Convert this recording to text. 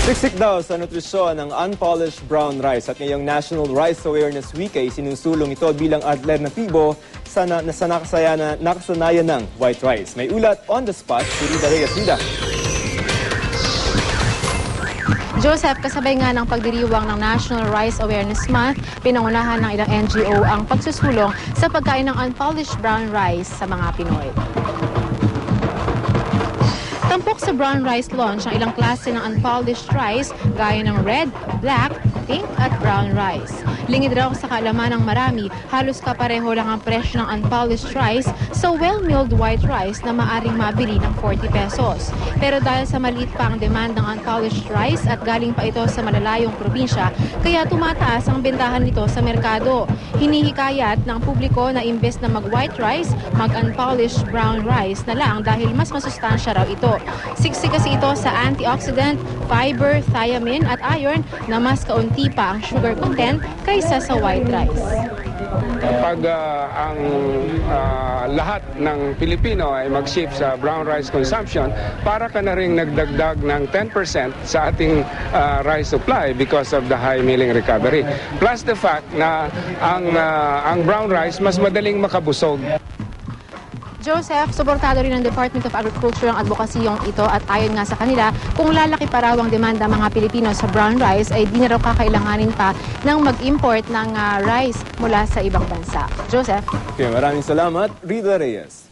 Siksik daw sa nutrisyon ng unpolished brown rice at ngayong National Rice Awareness Week ay sinusulong ito bilang alternatibo sa nakasanayan ng white rice. May ulat on the spot si Rida Reyes. Rida. Joseph, kasabay nga ng pagdiriwang ng National Rice Awareness Month, pinangunahan ng ilang NGO ang pagsusulong sa pagkain ng unpolished brown rice sa mga Pinoy. Tampok sa brown rice launch ang ilang klase ng unpolished rice gaya ng red, black, pink at brown rice. Lingid raw sa kaalaman ng marami, halos kapareho lang ang presyo ng unpolished rice sa well-milled white rice na maaring mabili ng 40 pesos. Pero dahil sa maliit pa ang demand ng unpolished rice at galing pa ito sa malalayong probinsya, kaya tumataas ang bentahan nito sa merkado. Hinihikayat ng publiko na imbes na mag-white rice, mag-unpolished brown rice na lang dahil mas masustansya raw ito. Siksik kasi ito sa antioxidant, fiber, thiamine at iron na mas kaunti pa ang sugar content kaysa sa white rice. Pag ang lahat ng Pilipino ay mag-shift sa brown rice consumption, para ka na rin nagdagdag ng 10% sa ating rice supply because of the high milling recovery. Plus the fact na ang brown rice mas madaling makabusog. Joseph, suportado rin ng Department of Agriculture ang advokasiyong ito at ayon nga sa kanila, kung lalaki pa raw ang demanda mga Pilipino sa brown rice ay di na raw kakailanganin pa ng mag-import ng rice mula sa ibang bansa. Joseph? Okay, maraming salamat, Rida Reyes.